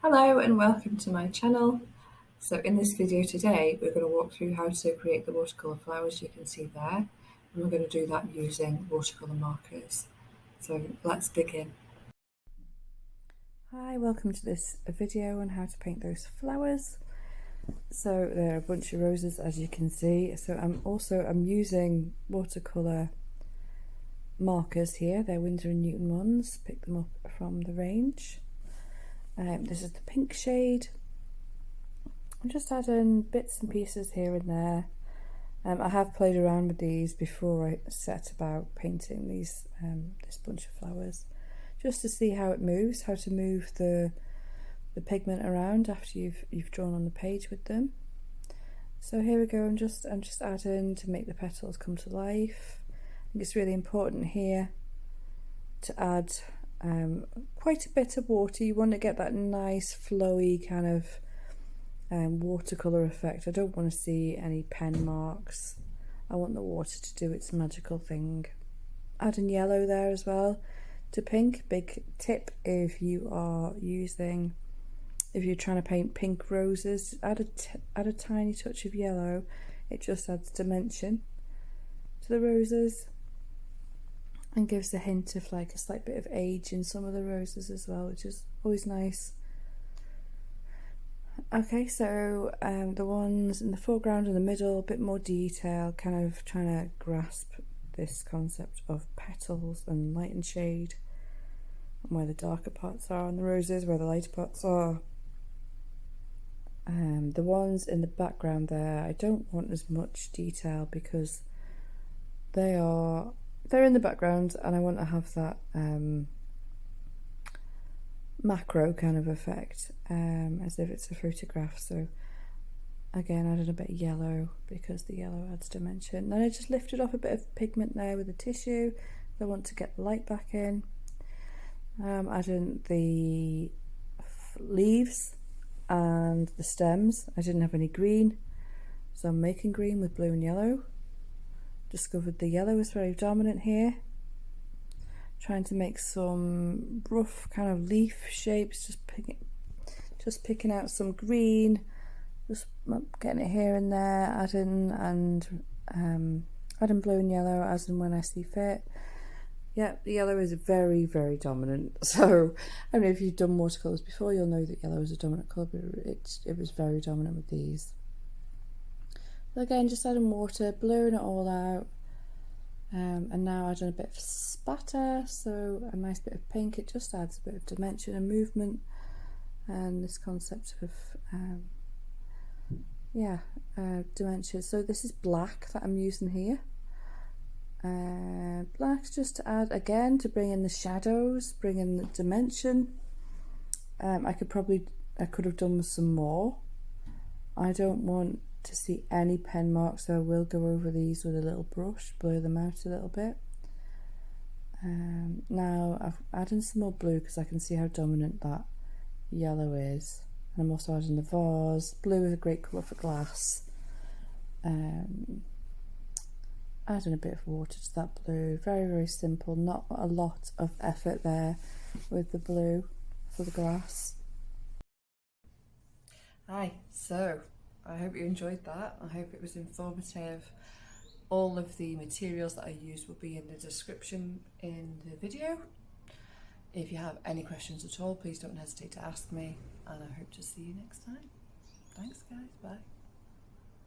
Hello and welcome to my channel. So in this video today we're going to walk through how to create the watercolour flowers you can see there, and we're going to do that using watercolour markers. So let's begin. Hi, welcome to this video on how to paint those flowers. So there are a bunch of roses as you can see. So I'm using watercolour markers here. They're Winsor and Newton ones, pick them up from the range. This is the pink shade. I'm just adding bits and pieces here and there. I have played around with these before I set about painting these this bunch of flowers, just to see how it moves, how to move the pigment around after you've drawn on the page with them. So here we go. I'm just adding to make the petals come to life. I think it's really important here to add quite a bit of water. You want to get that nice flowy kind of watercolour effect. I don't want to see any pen marks. I want the water to do its magical thing. Adding yellow there as well to pink. Big tip if you're trying to paint pink roses, add a tiny touch of yellow. It just adds dimension to the roses and gives a hint of like a slight bit of age in some of the roses as well, which is always nice. Okay, so the ones in the foreground and the middle, a bit more detail, kind of trying to grasp this concept of petals and light and shade, and where the darker parts are on the roses, where the lighter parts are. The ones in the background there, I don't want as much detail because they're in the background, and I want to have that macro kind of effect, as if it's a photograph. So again, added a bit of yellow because the yellow adds dimension. Then I just lifted off a bit of pigment there with a tissue. I want to get the light back in. Adding the leaves and the stems. I didn't have any green, so I'm making green with blue and yellow. Discovered the yellow is very dominant here. Trying to make some rough kind of leaf shapes, just picking out some green, just getting it here and there, adding blue and yellow as and when I see fit. Yeah, the yellow is very, very dominant. So I mean, if you've done watercolours before, you'll know that yellow is a dominant colour, but it was very dominant with these. So again, just adding water, blurring it all out. And now adding a bit of spatter, so a nice bit of pink. It just adds a bit of dimension and movement, and this concept of dimension. So this is black that I'm using here. Black's just to add, again, to bring in the shadows, bring in the dimension. I could have done with some more. I don't want to see any pen marks, so I will go over these with a little brush, blur them out a little bit. Now I've added some more blue because I can see how dominant that yellow is. And I'm also adding the vase. Blue is a great colour for glass. Adding a bit of water to that blue. Very, very simple, not a lot of effort there with the blue for the glass. Hi, so I hope you enjoyed that. I hope it was informative. All of the materials that I used will be in the description in the video. If you have any questions at all, please don't hesitate to ask me, and I hope to see you next time. Thanks guys, bye.